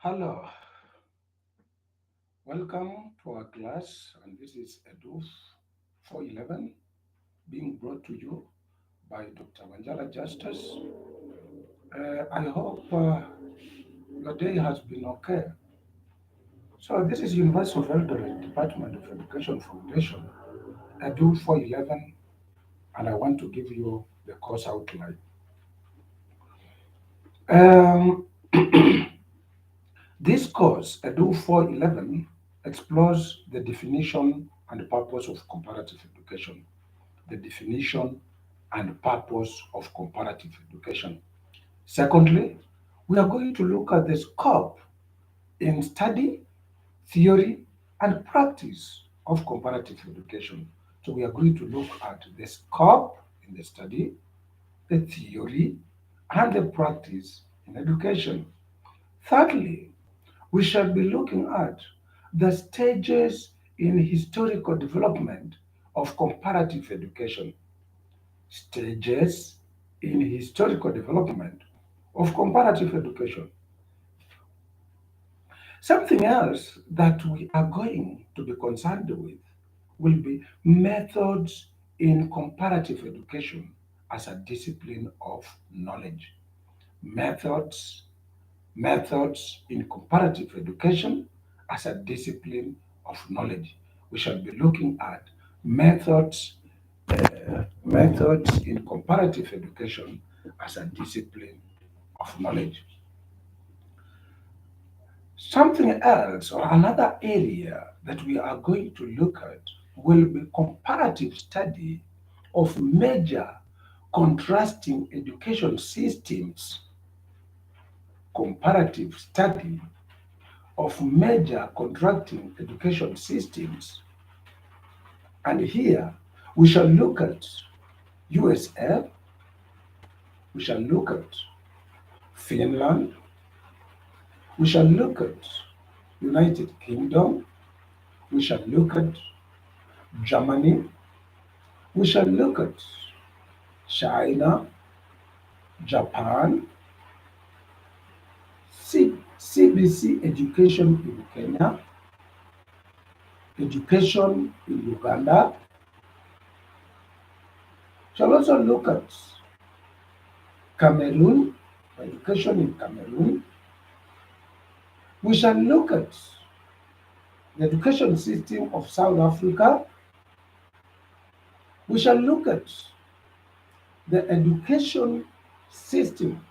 Hello, welcome to our class, and this is Eduf 411 being brought to you by Dr. Wanjala Justice. I hope your day has been okay. So, this is University of Eldoret Department of Education Foundation, Edu 411, and I want to give you the course outline. Um, this course, Edu 411, explores the definition and purpose of comparative education, the definition and purpose of comparative education. Secondly, we are going to look at the scope in study, theory, and practice of comparative education. So we are going to look at the scope in the study, the theory, and the practice in education. Thirdly, we shall be looking at the stages in historical development of comparative education. Stages in historical development of comparative education. Something else that we are going to be concerned with will be methods in comparative education as a discipline of knowledge. Methods, methods in comparative education as a discipline of knowledge. We shall be looking at methods, methods in comparative education as a discipline of knowledge. Something else or another area that we are going to look at will be comparative study of major contrasting education systems. Comparative study of major contrasting education systems. And here we shall look at USA, we shall look at Finland, we shall look at United Kingdom, we shall look at Germany, we shall look at China, Japan, CBC education in Kenya, education in Uganda. Shall also look at Cameroon, education in Cameroon. We shall look at the education system of South Africa. We shall look at the education system,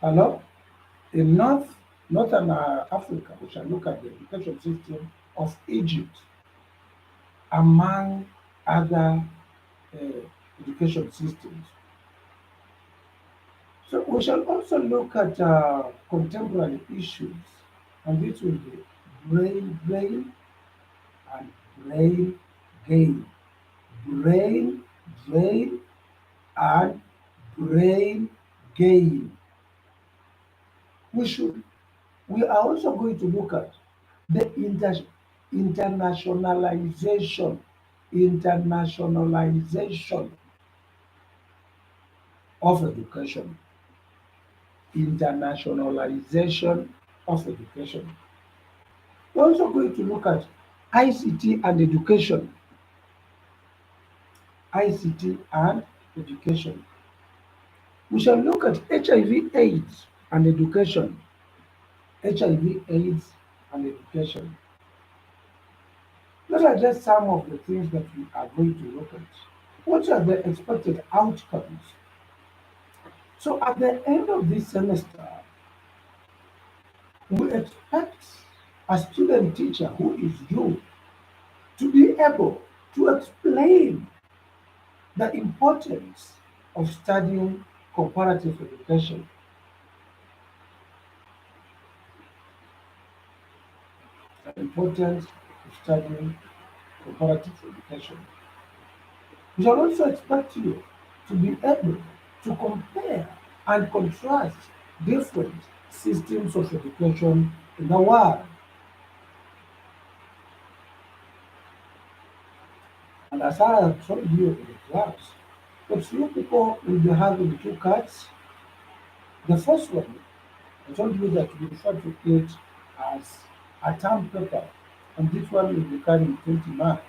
hello, in Northern Africa. We shall look at the education system of Egypt, among other uh, education systems. So we shall also look at contemporary issues, and this will be brain drain and brain gain. Brain drain and brain gain. We should. We are also going to look at the internationalization, internationalization of education, internationalization of education. We're also going to look at ICT and education, ICT and education. We shall look at HIV/AIDS and education, HIV/AIDS and education. Those are just some of the things that we are going to look at. What are the expected outcomes? So at the end of this semester, we expect a student teacher who is you to be able to explain the importance of studying comparative education, the importance of studying comparative education. We shall also expect you to be able to compare and contrast different systems of education in the world. And as I have told you in the class, that few people will be having two cards. The first one, I told you that we refer to it as a term paper, and this one will be carrying 20 marks.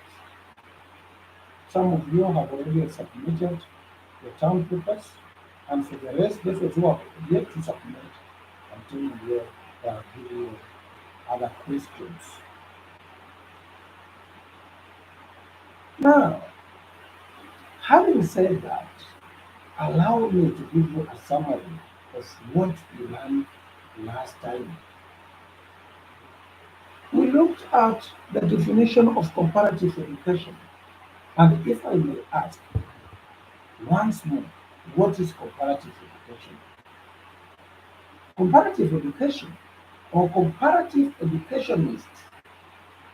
Some of you have already submitted the term papers, and for the rest, those who have yet to submit, I'm telling you, give you other questions. Now, having said that, allow me to give you a summary of what we learned last time. We looked at the definition of comparative education, and if I may ask once more, what is comparative education? Comparative education or comparative educationists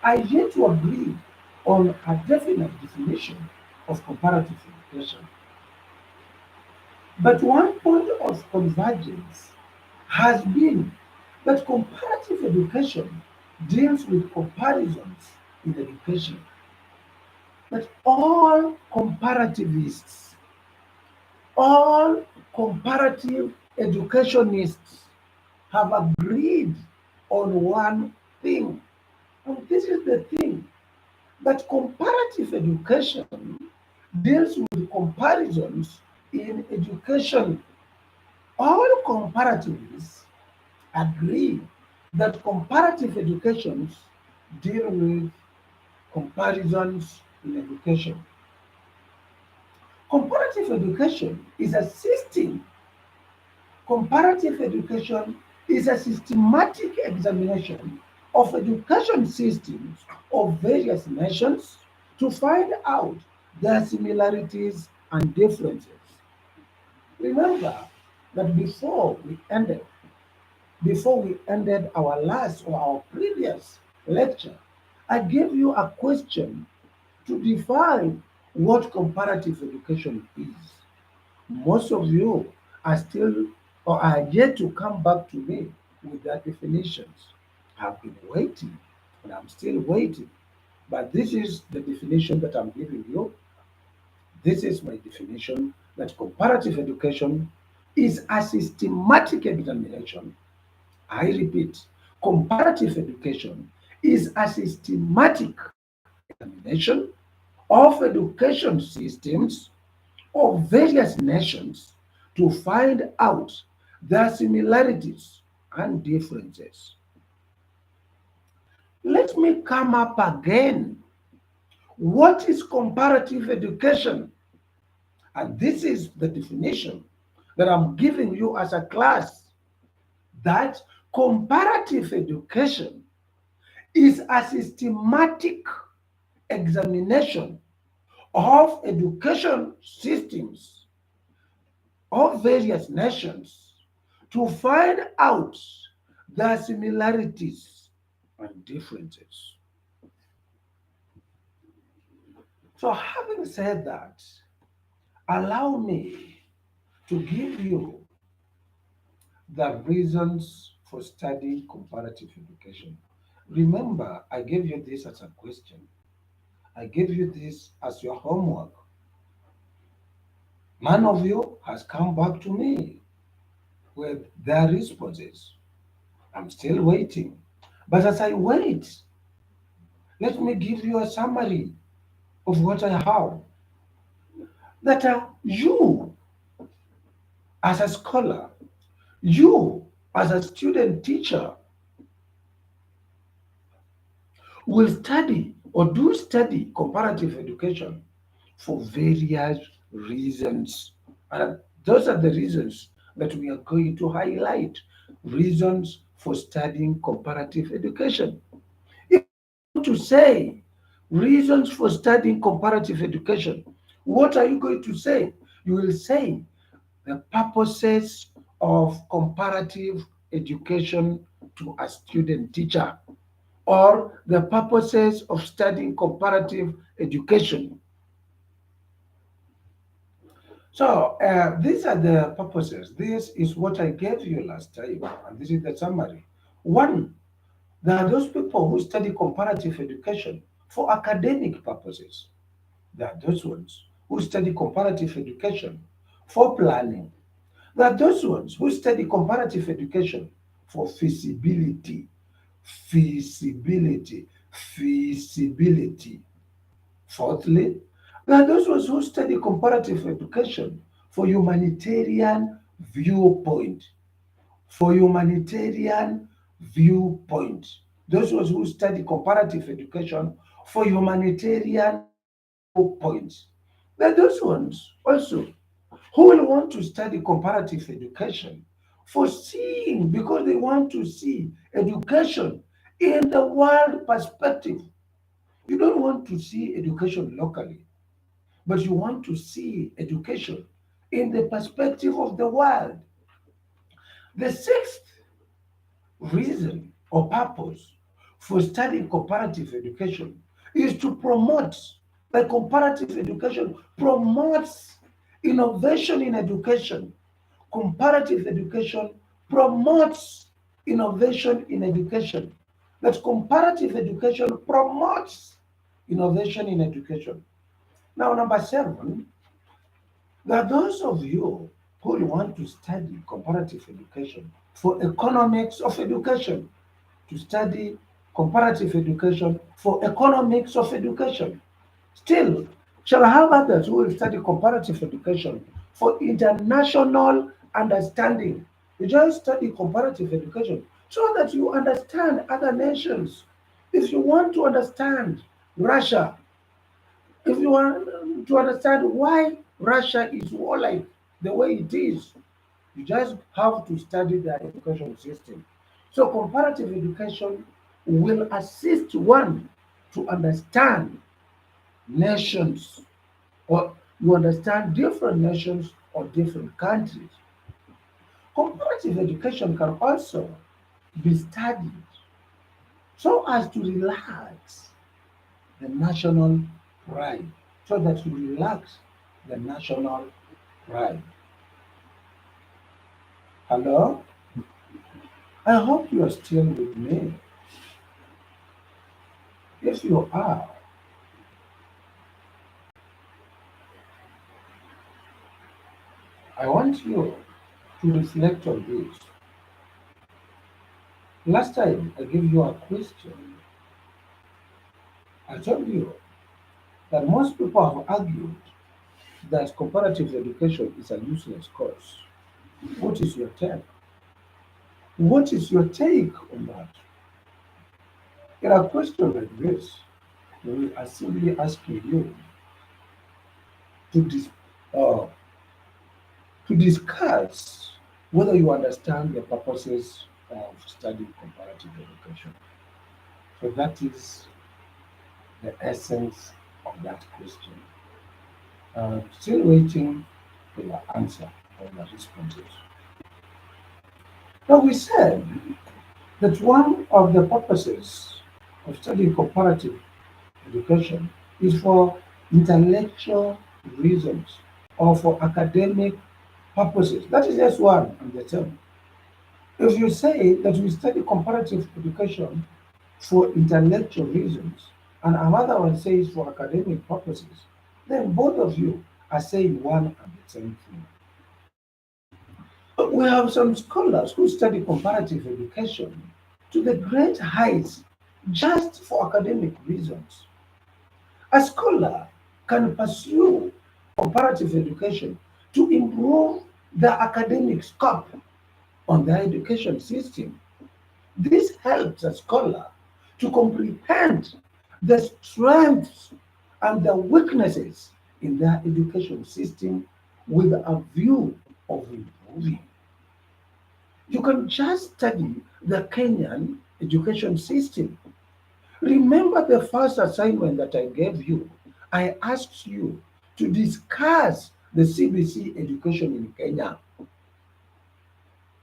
are yet to agree on a definite definition of comparative education. But one point of convergence has been that comparative education deals with comparisons in education. But all comparative educationists have agreed on one thing. And this is the thing that comparative education deals with comparisons in education. All comparativists agree that comparative educations deal with comparisons in education. Comparative education is a system. Comparative education is a systematic examination of education systems of various nations to find out their similarities and differences. Remember that before we ended our last or our previous lecture, I gave you a question to define what comparative education is. Most of you are still or are yet to come back to me with their definitions. I've been waiting and I'm still waiting. But this is the definition that I'm giving you. This is my definition that comparative education is a systematic examination. I repeat, comparative education is a systematic examination of education systems of various nations to find out their similarities and differences. Let me come up again. What is comparative education? And this is the definition that I'm giving you as a class, that comparative education is a systematic examination of education systems of various nations to find out their similarities and differences. So, having said that, allow me to give you the reasons for studying comparative education. Remember, I gave you this as a question. I gave you this as your homework. None of you has come back to me with their responses. I'm still waiting. But as I wait, let me give you a summary of what I have. That you, as a scholar, you, as a student teacher, will study or do study comparative education for various reasons. And those are the reasons that we are going to highlight. Reasons for studying comparative education. If you want to say reasons for studying comparative education, what are you going to say? You will say the purposes of comparative education to a student teacher, or the purposes of studying comparative education. So these are the purposes. This is what I gave you last time, and this is the summary. One, there are those people who study comparative education for academic purposes. There are those ones who study comparative education for planning. There are those ones who study comparative education for feasibility, feasibility. Fourthly, there are those ones who study comparative education for humanitarian viewpoint, for humanitarian viewpoint. Those ones who study comparative education for humanitarian viewpoints. There are those ones also who will want to study comparative education for seeing, because they want to see education in the world perspective. You don't want to see education locally, but you want to see education in the perspective of the world. The sixth reason or purpose for studying comparative education is to promote, like comparative education promotes innovation in education. Comparative education promotes innovation in education. That comparative education promotes innovation in education. Now, number seven, there are those of you who want to study comparative education for economics of education, to study comparative education for economics of education. Still, shall have others who will study comparative education for international understanding. You just study comparative education so that you understand other nations. If you want to understand Russia, if you want to understand why Russia is warlike the way it is, you just have to study their education system. So comparative education will assist one to understand nations, or you understand different nations or different countries. Comparative education can also be studied so as to relax the national pride, so that you relax the national pride. Hello? I hope you are still with me. If you are, I want you to reflect on this. Last time I gave you a question. I told you that most people have argued that comparative education is a useless course. What is your take? What is your take on that? There are questions like this. We are simply asking you to, uh, to discuss whether you understand the purposes of studying comparative education. So that is the essence of that question. Still waiting for your answer or your responses. Now, we said that one of the purposes of studying comparative education is for intellectual reasons or for academic purposes. That is just one and the same. If you say that we study comparative education for intellectual reasons, and another one says for academic purposes, then both of you are saying one and the same thing. We have some scholars who study comparative education to the great heights just for academic reasons. A scholar can pursue comparative education to improve the academic scope on their education system. This helps a scholar to comprehend the strengths and the weaknesses in their education system with a view of improving. You can just study the Kenyan education system. Remember the first assignment that I gave you? I asked you to discuss the CBC education in Kenya,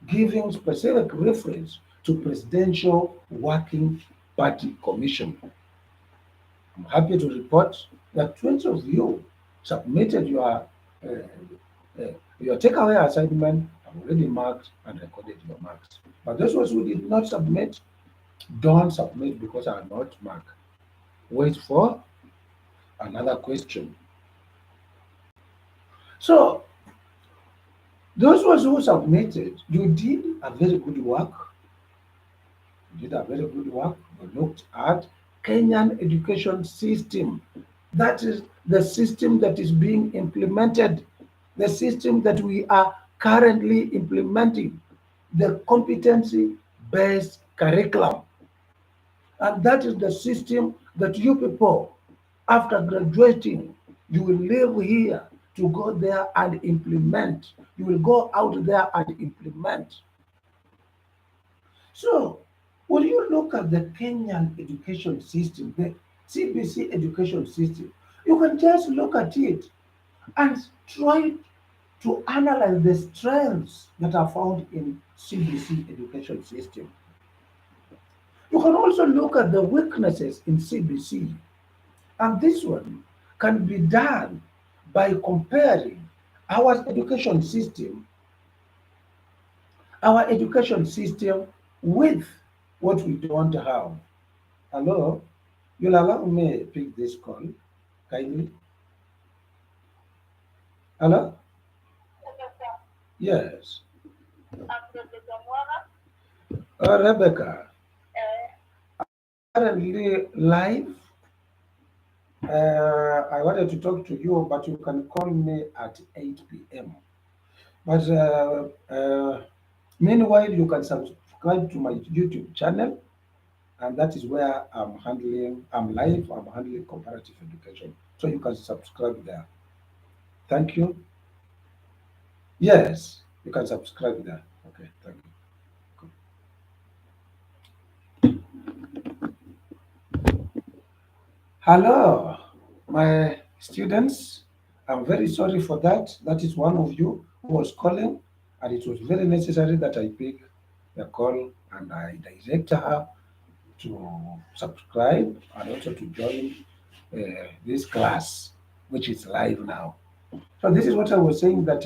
giving specific reference to Presidential Working Party Commission. I'm happy to report that 20 of you submitted uh, your takeaway assignment. I've already marked and recorded your marks. But those ones who did not submit, don't submit because I am not marked. Wait for another question. So Those ones who submitted, you did a very good work. You did a very good work. You looked at Kenyan education system. That is the system that is being implemented, the system that we are currently implementing, the competency-based curriculum. And that is the system that you people, after graduating, you will live here to go there and implement. You will go out there and implement. So, when you look at the Kenyan education system, the CBC education system, you can just look at it and try to analyze the strengths that are found in CBC education system. You can also look at the weaknesses in CBC, and this one can be done by comparing our education system, our education system with what we don't have. Hello, you'll allow me pick this call kindly. Hello? Yes. Rebecca, currently live. I wanted to talk to you, but you can call me at 8 p.m. But meanwhile, you can subscribe to my YouTube channel, and that is where I'm live, I'm handling comparative education. So you can subscribe there. Thank you. Yes, you can subscribe there. Okay, thank you. Hello, my students. I'm very sorry for that. That is one of you who was calling, and it was very necessary that I pick the call and I direct her to subscribe and also to join this class, which is live now. So this is what I was saying that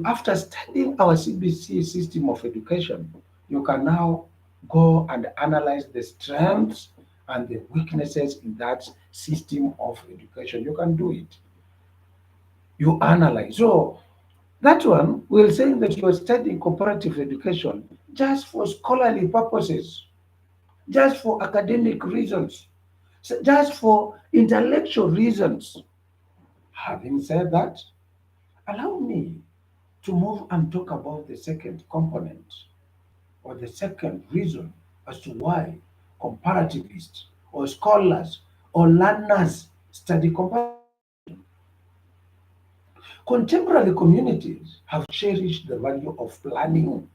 after studying our CBC system of education, you can now go and analyze the strengths and the weaknesses in that system of education. You can do it. You analyze. So that one will say that you are studying comparative education just for scholarly purposes, just for academic reasons, just for intellectual reasons. Having said that, allow me to move and talk about the second component or the second reason as to why comparativists or scholars or learners study comparative. Contemporary communities have cherished the value of planning.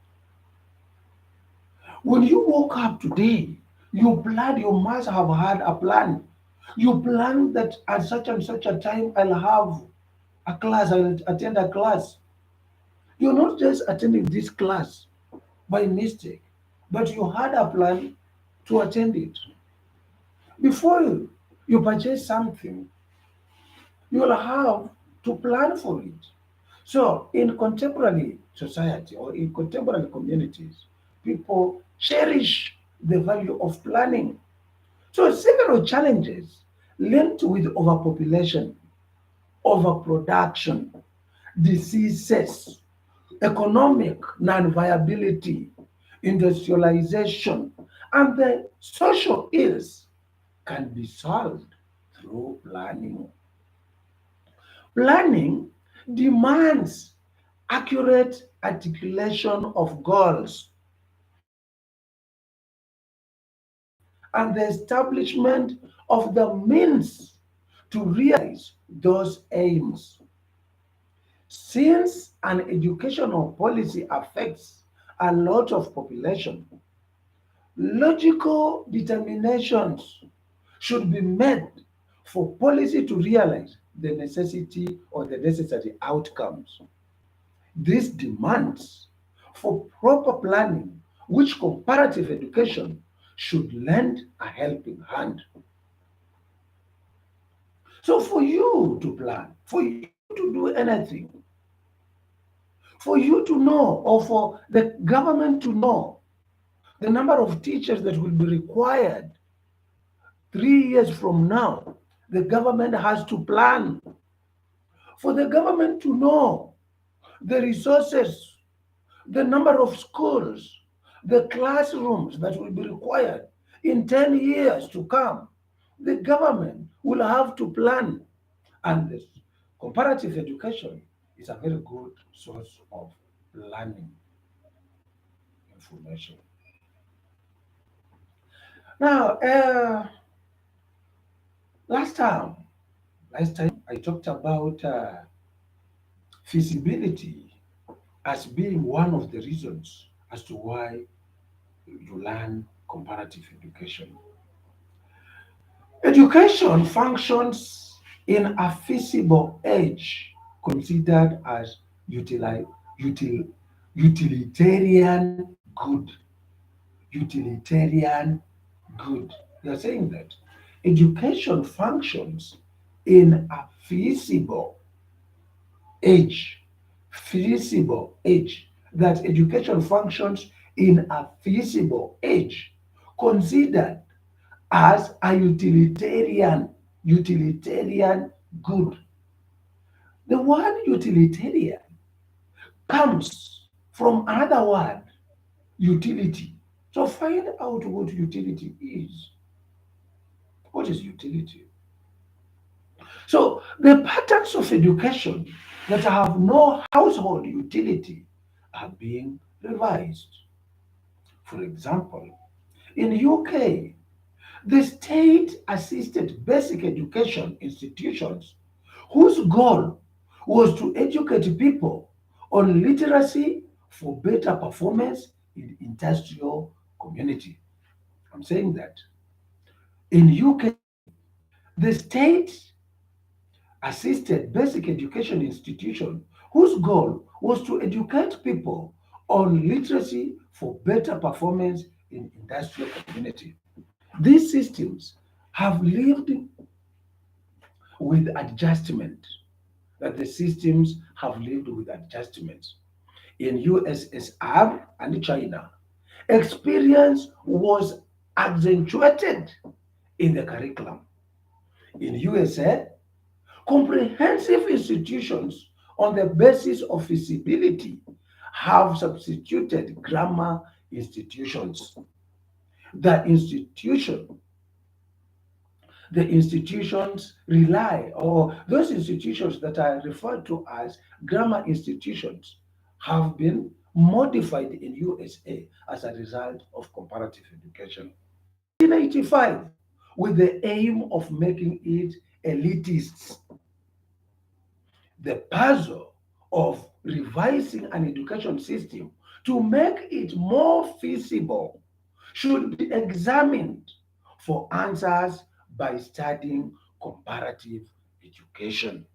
When you woke up today, you must have had a plan. You plan that at such and such a time I'll have a class, I'll attend a class. You're not just attending this class by mistake, but you had a plan to attend it. Before you purchase something, you'll have to plan for it. So, in contemporary society or in contemporary communities, people cherish the value of planning. So, several challenges linked with overpopulation, overproduction, diseases, economic non-viability, industrialization, and the social ills can be solved through planning. Planning demands accurate articulation of goals and the establishment of the means to realize those aims. Since an educational policy affects a lot of population, logical determinations should be made for policy to realize the necessity or the necessary outcomes. This demands for proper planning, which comparative education should lend a helping hand. So, for you to plan, for you to do anything, for you to know, or for the government to know the number of teachers that will be required 3 years from now, the government has to plan. For the government to know the resources, the number of schools, the classrooms that will be required in 10 years to come. The government will have to plan. And this comparative education is a very good source of learning information. Now, last time, last time I talked about feasibility as being one of the reasons as to why you learn comparative education. Education functions in a feasible age considered as util- utilitarian good. Utilitarian good. They are saying that education functions in a age, feasible age, that education functions in a feasible age, considered as a utilitarian good. The word utilitarian comes from another word, utility. So find out what utility is. What is utility? So the patterns of education that have no household utility are being revised. For example, in UK, the state assisted basic education institutions whose goal was to educate people on literacy for better performance in industrial community. I'm saying that in UK, the state assisted basic education institution whose goal was to educate people on literacy for better performance in industrial community. These systems have lived with adjustment, that the systems have lived with adjustments. In USSR and China, experience was accentuated in the curriculum. In USA, comprehensive institutions on the basis of feasibility have substituted grammar institutions. The institution, the institutions rely, or those institutions that are referred to as grammar institutions, have been modified in USA as a result of comparative education. 1985, with the aim of making it elitist, the puzzle of revising an education system to make it more feasible should be examined for answers by studying comparative education.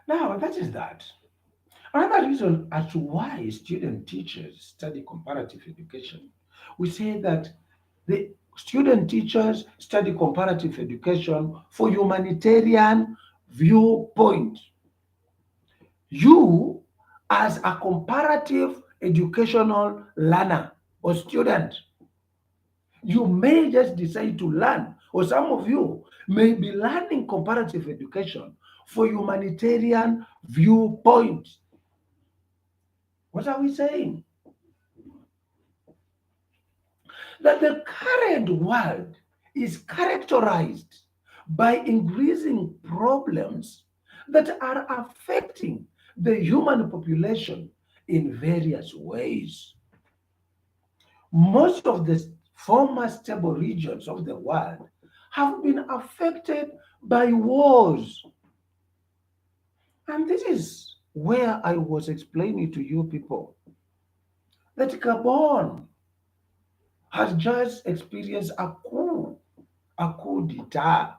Now, that is that. Another reason as to why student teachers study comparative education, we say that the student teachers study comparative education for humanitarian viewpoint. You, as a comparative educational learner or student, you may just decide to learn, or some of you may be learning comparative education for humanitarian viewpoint. What are we saying? That the current world is characterized by increasing problems that are affecting the human population in various ways. Most of the former stable regions of the world have been affected by wars. And this is where I was explaining to you people that Gabon has just experienced a coup d'etat.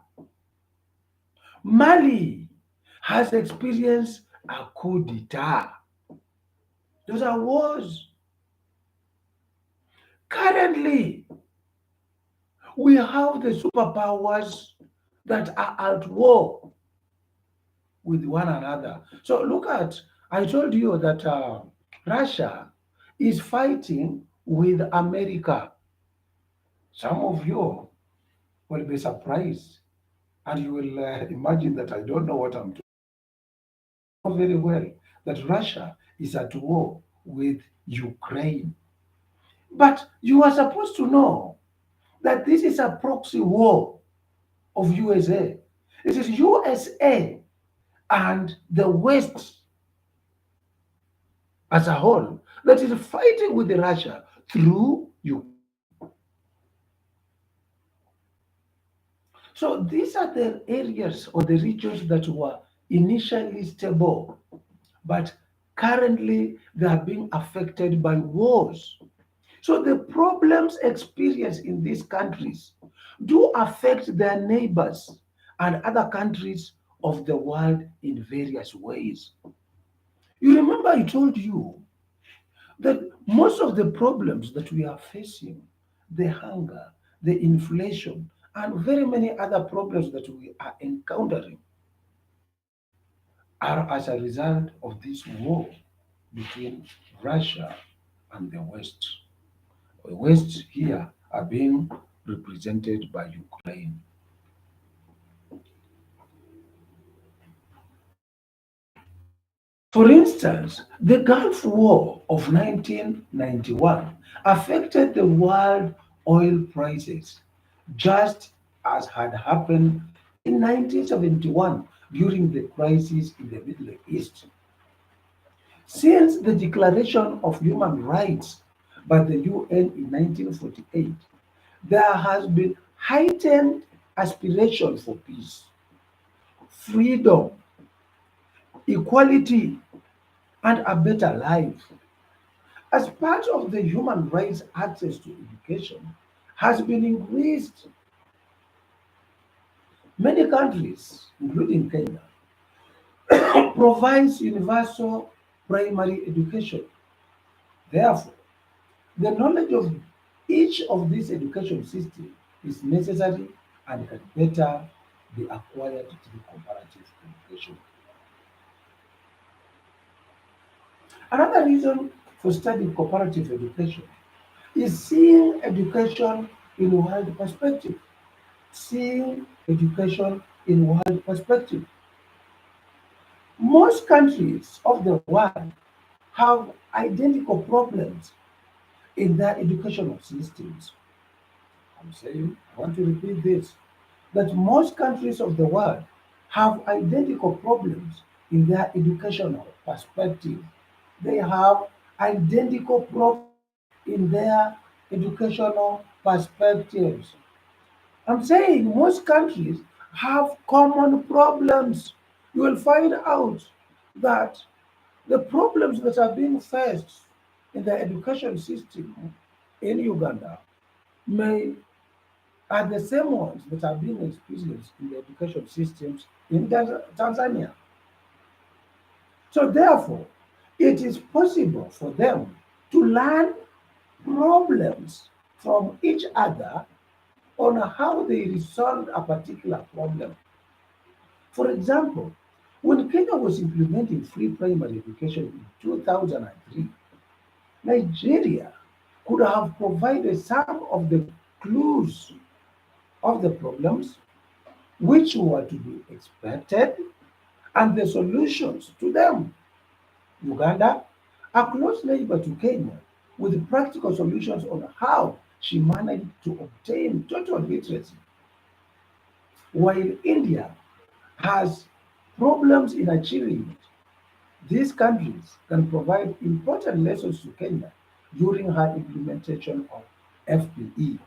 Mali has experienced a coup d'etat. Those are wars. Currently, we have the superpowers that are at war with one another. So look at, I told you that Russia is fighting with America. Some of you will be surprised. And you will imagine that I don't know what I'm talking. I know very well that Russia is at war with Ukraine. But you are supposed to know that this is a proxy war of USA. It is USA and the West as a whole that is fighting with Russia through Ukraine. So these are the areas or the regions that were initially stable, but currently they are being affected by wars. So the problems experienced in these countries do affect their neighbors and other countries of the world in various ways. You remember I told you that most of the problems that we are facing, the hunger, the inflation, and very many other problems that we are encountering are as a result of this war between Russia and the West. The West here are being represented by Ukraine. For instance, the Gulf War of 1991 affected the world oil prices just as had happened in 1971 during the crisis in the Middle East. Since the Declaration of Human Rights by the UN in 1948, there has been heightened aspiration for peace, freedom, equality, and a better life. As part of the human rights, access to education has been increased. Many countries, including Kenya, provides universal primary education. Therefore, the knowledge of each of these education systems is necessary and can better be acquired through comparative education. Another reason for studying comparative education is seeing education in world perspective. Seeing education in world perspective. Most countries of the world have identical problems in their educational systems. I'm saying, I want to repeat this, that most countries of the world have identical problems in their educational perspective. They have identical problems in their educational perspectives. I'm saying most countries have common problems. You will find out that the problems that are being faced in the education system in Uganda may are the same ones that are being experienced in the education systems in Tanzania. So therefore, it is possible for them to learn problems from each other on how they resolved a particular problem. For example, when Kenya was implementing free primary education in 2003, Nigeria could have provided some of the clues of the problems which were to be expected and the solutions to them. Uganda, a close neighbor to Kenya, with practical solutions on how she managed to obtain total literacy, while India has problems in achieving it. These countries can provide important lessons to Kenya during her implementation of FPE.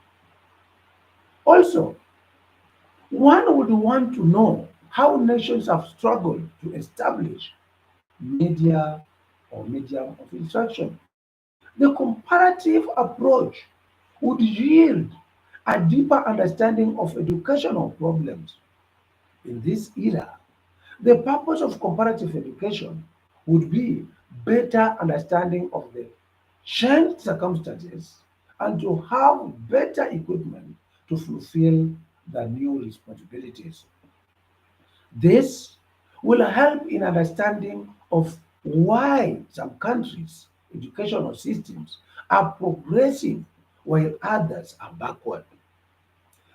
Also, one would want to know how nations have struggled to establish media or medium of instruction. The comparative approach would yield a deeper understanding of educational problems. In this era, the purpose of comparative education would be better understanding of the changed circumstances and to have better equipment to fulfill the new responsibilities. This will help in understanding of why some countries' educational systems are progressive while others are backward.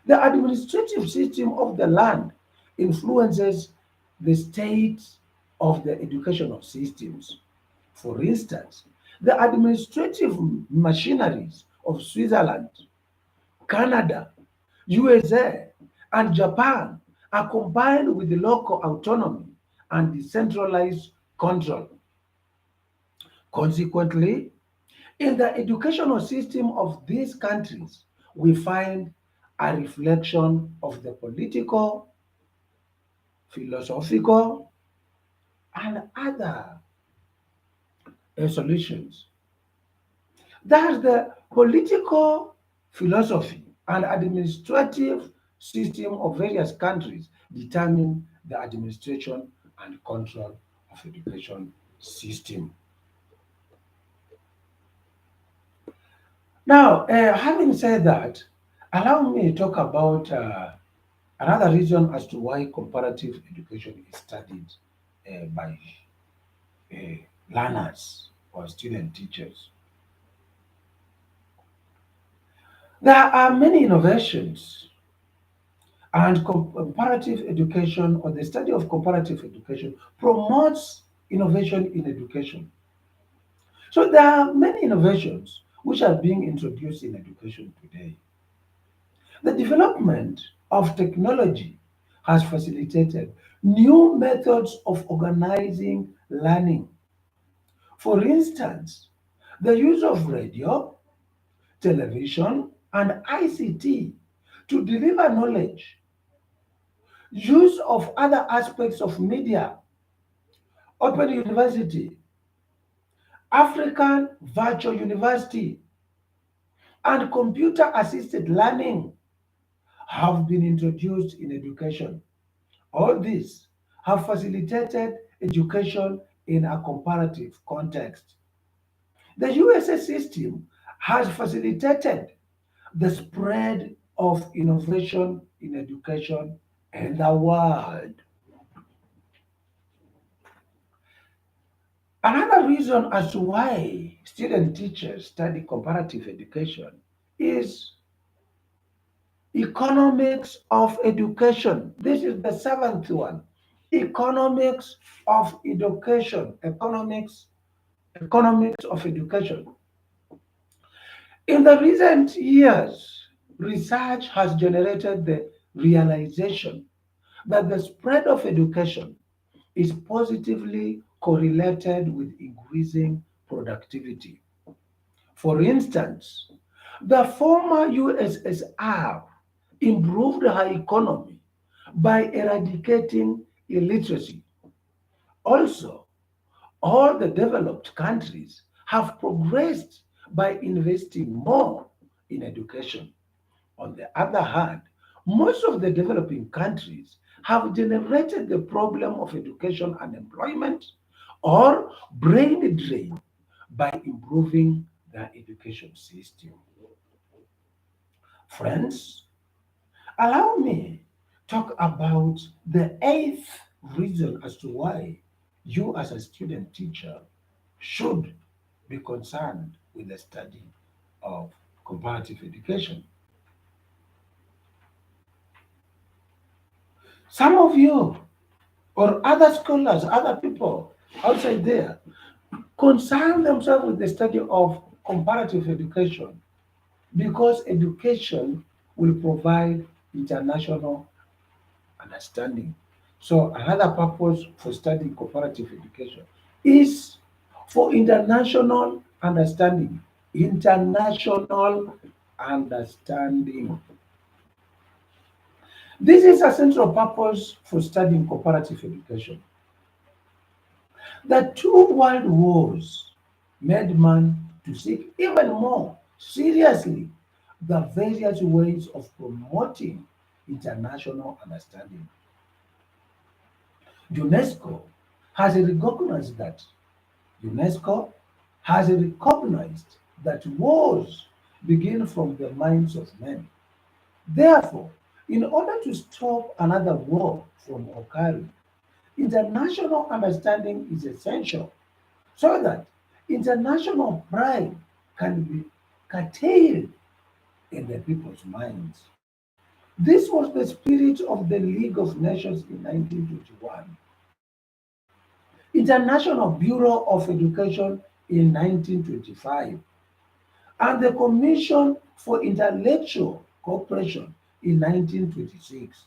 The administrative system of the land influences the state of the educational systems. For instance, the administrative machineries of Switzerland, Canada, USA, and Japan are combined with the local autonomy and decentralized control. Consequently, in the educational system of these countries, we find a reflection of the political, philosophical, and other solutions. Thus, the political philosophy and administrative system of various countries determine the administration and control of education system. Now, having said that, allow me to talk about another reason as to why comparative education is studied by uh, learners or student teachers. There are many innovations, and comparative education or the study of comparative education promotes innovation in education. So there are many innovations which are being introduced in education today. The development of technology has facilitated new methods of organizing learning. For instance, the use of radio, television, and ICT to deliver knowledge, use of other aspects of media, Open University, African Virtual University, and computer assisted learning have been introduced in education. All these have facilitated education in a comparative context. The USA system has facilitated the spread of innovation in education in the world. Another reason as to why student teachers study comparative education is economics of education. This is the seventh one. Economics of education. Economics of education. In the recent years, research has generated the realization that the spread of education is positively correlated with increasing productivity. For instance, the former USSR improved her economy by eradicating illiteracy. Also, all the developed countries have progressed by investing more in education. On the other hand, most of the developing countries have generated the problem of education unemployment or brain drain by improving their education system. Friends, allow me talk about the eighth reason as to why you as a student teacher should be concerned with the study of comparative education. Some of you or other scholars, other people outside there concern themselves with the study of comparative education because education will provide international understanding. So another purpose for studying comparative education is for international understanding. International understanding. This is a central purpose for studying comparative education. The two world wars made man to seek even more seriously the various ways of promoting international understanding. UNESCO has recognized that UNESCO has recognized that wars begin from the minds of men. Therefore, in order to stop another war from occurring, international understanding is essential so that international pride can be curtailed in the people's minds. This was the spirit of the League of Nations in 1921, International Bureau of Education in 1925, and the Commission for Intellectual Cooperation in 1926.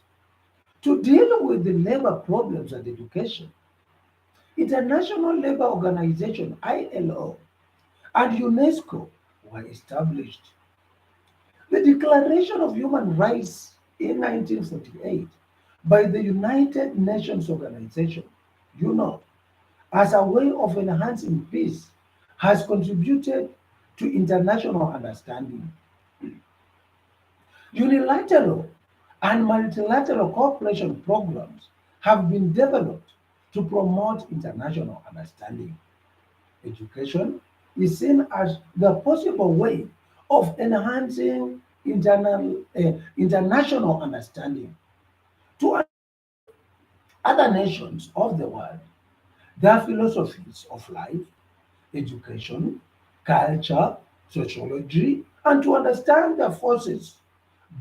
To deal with the labor problems and education, International Labour Organization (ILO) and UNESCO were established. The Declaration of Human Rights in 1948 by the United Nations Organization (UNO) as a way of enhancing peace has contributed to international understanding. Unilateral and multilateral cooperation programs have been developed to promote international understanding. Education is seen as the possible way of enhancing international understanding. To other nations of the world, their philosophies of life, education, culture, sociology, and to understand their forces,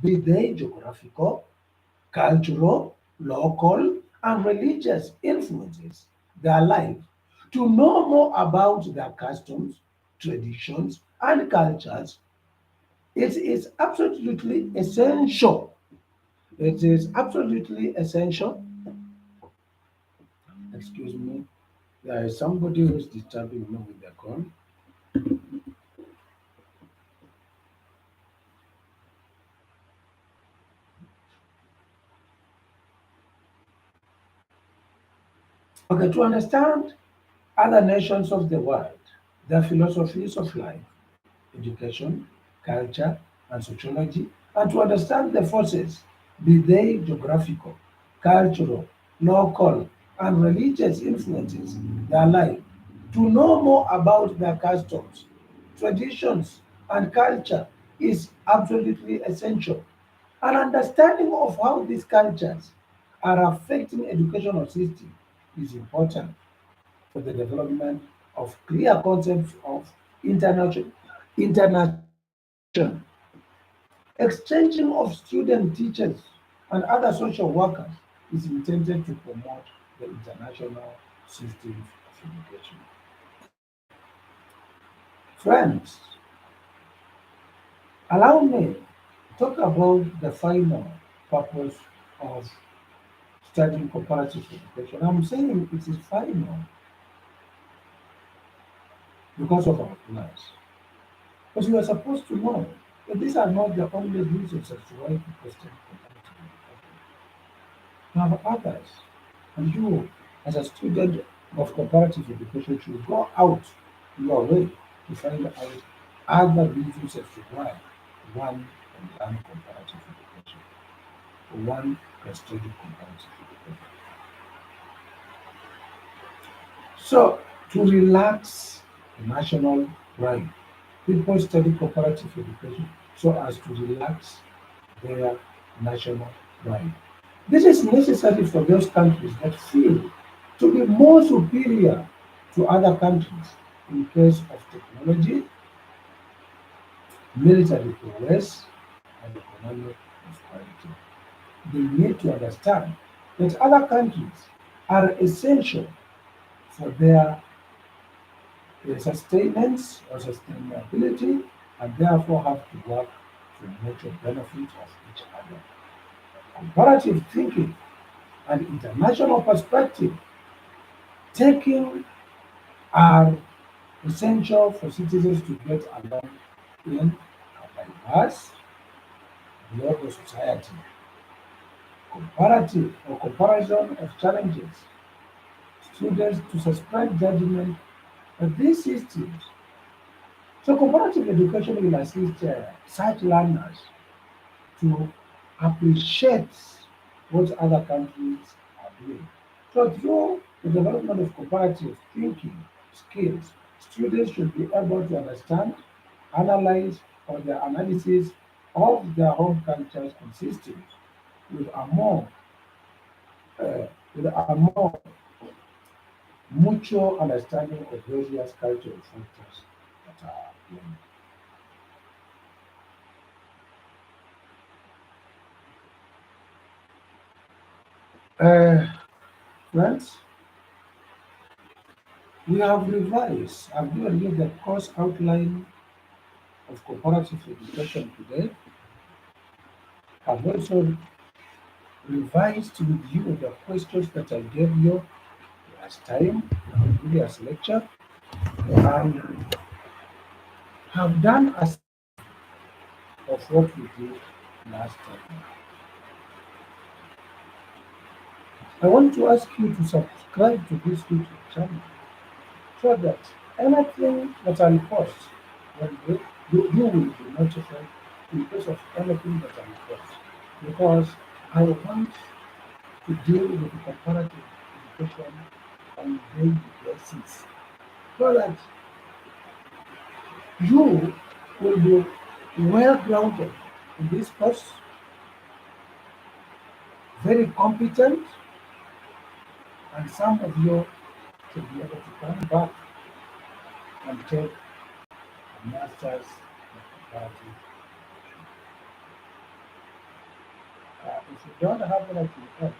be they geographical, cultural, local, and religious influences their lives, to know more about their customs, traditions, and cultures. It is absolutely essential. It is absolutely essential. Excuse me. There is somebody who is disturbing me with their call. Okay, to understand other nations of the world, their philosophies of life, education, culture, and sociology, and to understand the forces, be they geographical, cultural, local, and religious influences, their life, to know more about their customs, traditions, and culture is absolutely essential. An understanding of how these cultures are affecting educational system is important for the development of clear concepts of international international exchanging of student teachers and other social workers is intended to promote the international systems of education. Friends, allow me talk about the final purpose of studying comparative education. I'm saying it is final because of our class. But you are supposed to know that these are not the only reasons as to why people study comparative education. You have others. And you, as a student of comparative education, should go out your way to find out other reasons as to why one can learn comparative education, or one can study comparative education. So, to relax the national pride, people study comparative education so as to relax their national pride. This is necessary for those countries that feel to be more superior to other countries in case of technology, military prowess, and economic prosperity. They need to understand that other countries are essential for their sustenance or sustainability and therefore have to work for mutual benefit of each other. Comparative thinking and international perspective taking are essential for citizens to get along in a diverse global society. Comparative or comparison of challenges students to suspend judgment of these systems. So comparative education will assist such learners to appreciate what other countries are doing. So through the development of comparative thinking skills, students should be able to understand, analyze, or their analysis of their home cultures consistent with a more with a more mutual understanding of various cultural factors that are playing. Uh, Friends, we have revised. I've given you the course outline of comparative education today. I've also revised with you the questions that I gave you last time, previous lecture. I have done a of what we did last time. I want to ask you to subscribe to this YouTube channel so that anything that I post, one day, you will be notified in case of anything that I post. Because I want to deal with comparative education on a daily basis. So that you will be well grounded in this course, very competent, and some of you should be able to come back and take a master's in comparative. If you don't have anything else,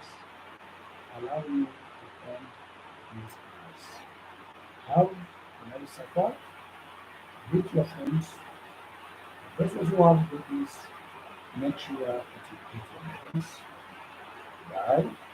allow me to end this class. Have a nice supper, meet your friends. Those who have babies, make sure that you meet your friends. Bye.